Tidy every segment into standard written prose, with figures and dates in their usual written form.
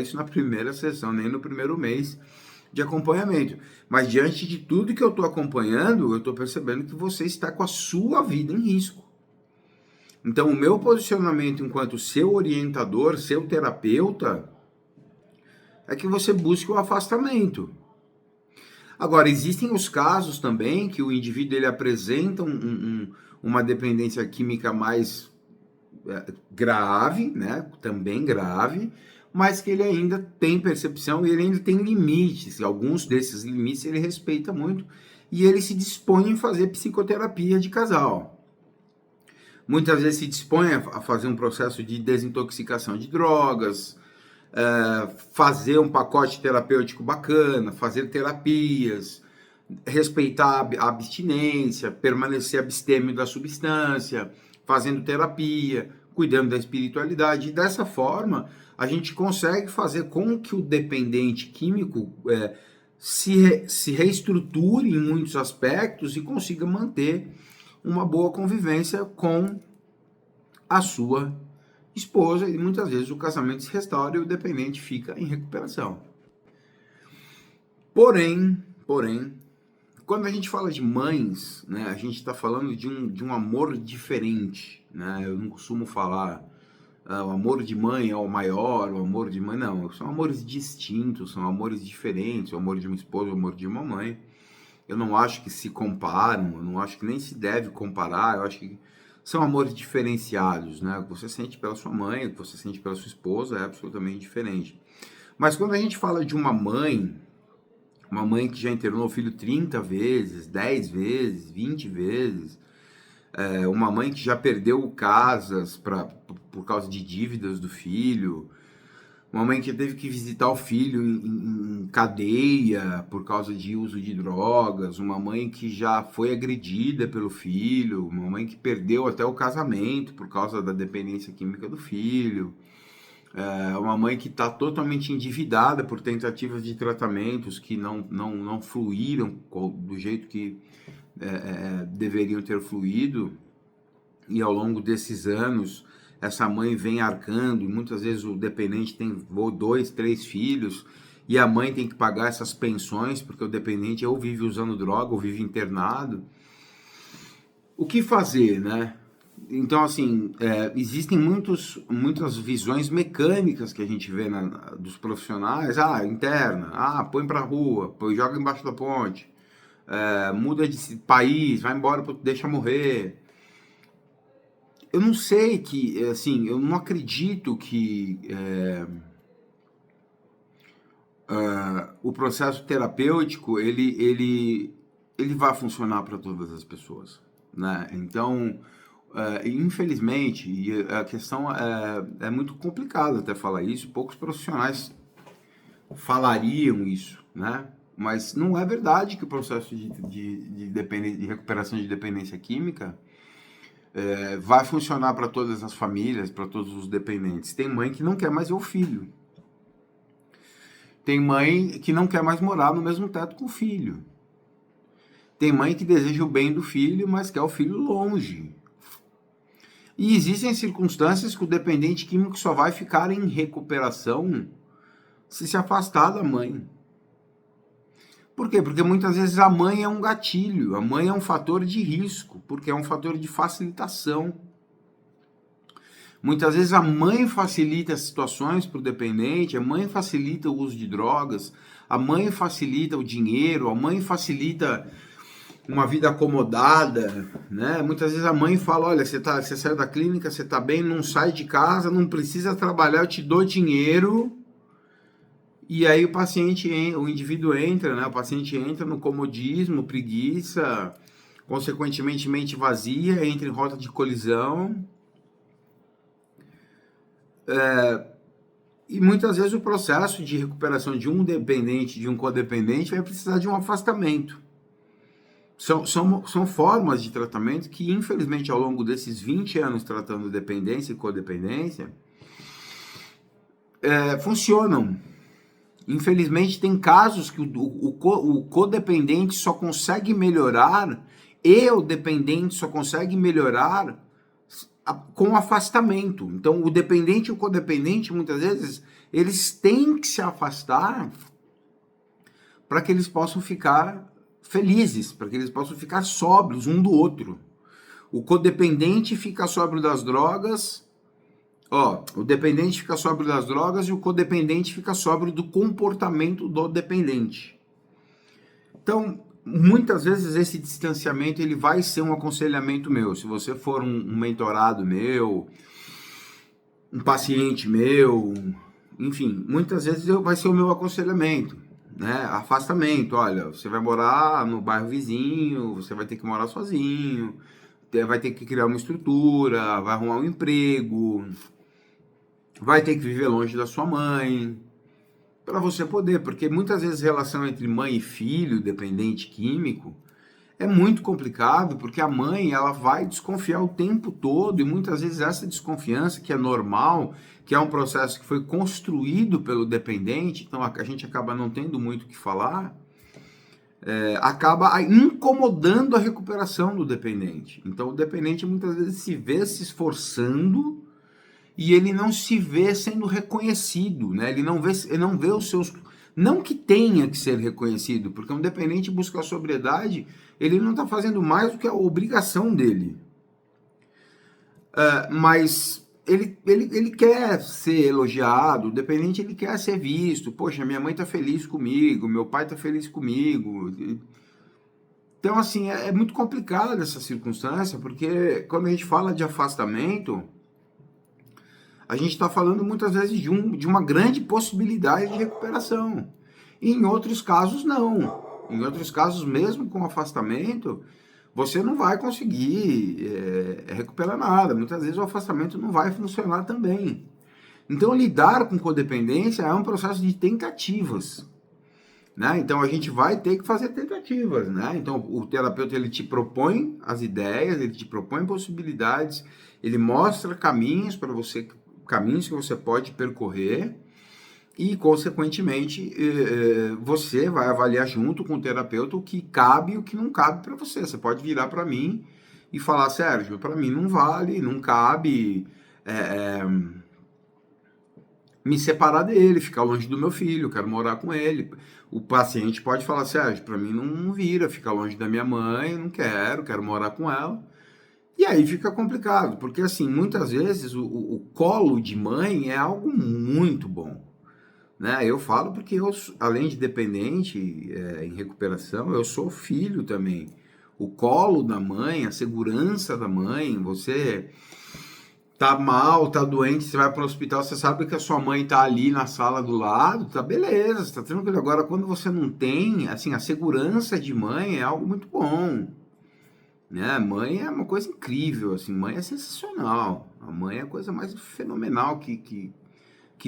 isso na primeira sessão, nem no primeiro mês de acompanhamento. Mas diante de tudo que eu estou acompanhando, eu estou percebendo que você está com a sua vida em risco. Então, o meu posicionamento enquanto seu orientador, seu terapeuta, é que você busque o afastamento. Agora, existem os casos também que o indivíduo ele apresenta uma dependência química mais grave, né? Também grave, mas que ele ainda tem percepção e ele ainda tem limites. E alguns desses limites ele respeita muito e ele se dispõe a fazer psicoterapia de casal. Muitas vezes se dispõe a fazer um processo de desintoxicação de drogas, fazer um pacote terapêutico bacana, fazer terapias, respeitar a abstinência, permanecer abstêmio da substância, fazendo terapia, cuidando da espiritualidade. E dessa forma, a gente consegue fazer com que o dependente químico se reestruture em muitos aspectos e consiga manter uma boa convivência com a sua esposa, e muitas vezes o casamento se restaura e o dependente fica em recuperação. Porém, quando a gente fala de mães, né, a gente está falando de um amor diferente, né? Eu não costumo falar o amor de mãe é o maior, o amor de mãe, não. São amores distintos, são amores diferentes, o amor de uma esposa, o amor de uma mãe. Eu não acho que se comparam, eu não acho que nem se deve comparar, eu acho que são amores diferenciados, né? O que você sente pela sua mãe, o que você sente pela sua esposa é absolutamente diferente. Mas quando a gente fala de uma mãe que já internou o filho 30 vezes, 10 vezes, 20 vezes, uma mãe que já perdeu casas por causa de dívidas do filho, uma mãe que teve que visitar o filho em cadeia por causa de uso de drogas, uma mãe que já foi agredida pelo filho, uma mãe que perdeu até o casamento por causa da dependência química do filho, uma mãe que está totalmente endividada por tentativas de tratamentos que não fluíram do jeito que deveriam ter fluído, e ao longo desses anos essa mãe vem arcando, e muitas vezes o dependente tem 2, 3 filhos, e a mãe tem que pagar essas pensões, porque o dependente ou vive usando droga, ou vive internado. O que fazer, né? Então, assim, existem muitas visões mecânicas que a gente vê dos profissionais. Interna, põe pra rua, joga embaixo da ponte, muda de país, vai embora, deixa morrer. Eu não sei assim, eu não acredito que o processo terapêutico, ele vai funcionar para todas as pessoas, né? Então, infelizmente, e a questão é muito complicada até falar isso, poucos profissionais falariam isso, né? Mas não é verdade que o processo de recuperação de dependência química vai funcionar para todas as famílias, para todos os dependentes. Tem mãe que não quer mais ver o filho. Tem mãe que não quer mais morar no mesmo teto com o filho. Tem mãe que deseja o bem do filho, mas quer o filho longe. E existem circunstâncias que o dependente químico só vai ficar em recuperação se afastar da mãe. Por quê? Porque muitas vezes a mãe é um gatilho, a mãe é um fator de risco, porque é um fator de facilitação. Muitas vezes a mãe facilita as situações para o dependente, a mãe facilita o uso de drogas, a mãe facilita o dinheiro, a mãe facilita uma vida acomodada, né? Muitas vezes a mãe fala, olha, você saiu da clínica, você está bem, não sai de casa, não precisa trabalhar, eu te dou dinheiro. E aí o indivíduo entra, né? O paciente entra no comodismo, preguiça, consequentemente mente vazia, entra em rota de colisão. E muitas vezes o processo de recuperação de um dependente, de um codependente, vai precisar de um afastamento. São formas de tratamento que, infelizmente, ao longo desses 20 anos tratando dependência e codependência, funcionam. Infelizmente, tem casos que o codependente só consegue melhorar e o dependente só consegue melhorar com afastamento. Então, o dependente e o codependente, muitas vezes, eles têm que se afastar para que eles possam ficar felizes, para que eles possam ficar sóbrios um do outro. O codependente fica sóbrio das drogas, o dependente fica sóbrio das drogas e o codependente fica sóbrio do comportamento do dependente. Então, muitas vezes esse distanciamento ele vai ser um aconselhamento meu. Se você for um mentorado meu, um paciente meu, enfim, muitas vezes vai ser o meu aconselhamento, né? Afastamento, olha, você vai morar no bairro vizinho, você vai ter que morar sozinho, vai ter que criar uma estrutura, vai arrumar um emprego, vai ter que viver longe da sua mãe, para você poder, porque muitas vezes a relação entre mãe e filho, dependente químico, é muito complicado, porque a mãe ela vai desconfiar o tempo todo, e muitas vezes essa desconfiança, que é normal, que é um processo que foi construído pelo dependente, então a gente acaba não tendo muito o que falar, acaba incomodando a recuperação do dependente. Então o dependente muitas vezes se vê se esforçando e ele não se vê sendo reconhecido, né? Ele não vê os seus... Não que tenha que ser reconhecido, porque um dependente busca a sobriedade, ele não está fazendo mais do que a obrigação dele. Mas ele quer ser elogiado, o dependente ele quer ser visto. Poxa, minha mãe está feliz comigo, meu pai está feliz comigo. Então, assim, é muito complicado essa circunstância, porque quando a gente fala de afastamento, a gente está falando muitas vezes de uma grande possibilidade de recuperação. E em outros casos, não. Em outros casos, mesmo com afastamento, você não vai conseguir recuperar nada. Muitas vezes o afastamento não vai funcionar também. Então, lidar com codependência é um processo de tentativas, né? Então, a gente vai ter que fazer tentativas, né? Então, o terapeuta ele te propõe as ideias, ele te propõe possibilidades, ele mostra caminhos para você, caminhos que você pode percorrer e, consequentemente, você vai avaliar junto com o terapeuta o que cabe e o que não cabe para você. Você pode virar para mim e falar, Sérgio, para mim não vale, não cabe me separar dele, ficar longe do meu filho, quero morar com ele. O paciente pode falar, Sérgio, para mim não vira, ficar longe da minha mãe, não quero morar com ela. E aí fica complicado, porque assim, muitas vezes o colo de mãe é algo muito bom, né? Eu falo porque eu, além de dependente em recuperação, eu sou filho também. O colo da mãe, a segurança da mãe, você tá mal, tá doente, você vai para o hospital, você sabe que a sua mãe tá ali na sala do lado, tá beleza, tá tranquilo. Agora, quando você não tem, assim, a segurança de mãe é algo muito bom. Né? Mãe é uma coisa incrível, assim, mãe é sensacional. A mãe é a coisa mais fenomenal que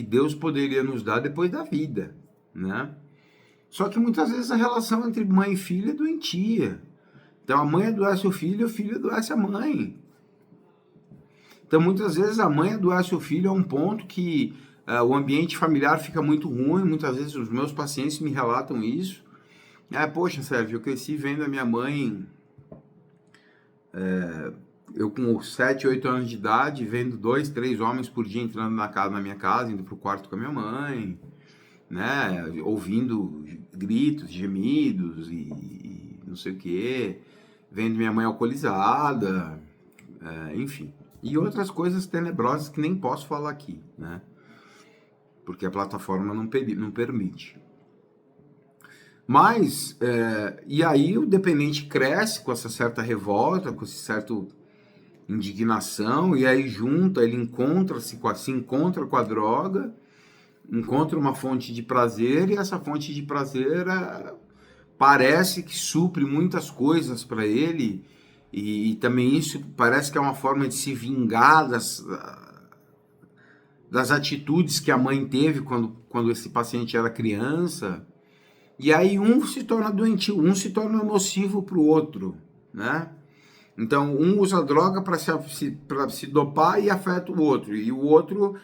Deus poderia nos dar depois da vida, né? Só que muitas vezes a relação entre mãe e filho é doentia. Então a mãe adoece o filho adoece a mãe. Então muitas vezes a mãe adoece o filho a um ponto que o ambiente familiar fica muito ruim. Muitas vezes os meus pacientes me relatam isso. Poxa, Sérgio, eu cresci vendo a minha mãe... eu com 7, 8 anos de idade, vendo 2, 3 homens por dia entrando na minha casa, indo pro quarto com a minha mãe, né, ouvindo gritos, gemidos e não sei o que, vendo minha mãe alcoolizada, enfim. E outras coisas tenebrosas que nem posso falar aqui, né, porque a plataforma não permite. Mas, e aí o dependente cresce com essa certa revolta, com esse certo indignação, e aí ele se encontra com a droga, encontra uma fonte de prazer, e essa fonte de prazer parece que supre muitas coisas para ele, e também isso parece que é uma forma de se vingar das atitudes que a mãe teve quando esse paciente era criança. E aí um se torna doentio, um se torna nocivo para o outro, né? Então, um usa droga para se dopar e afeta o outro. E o outro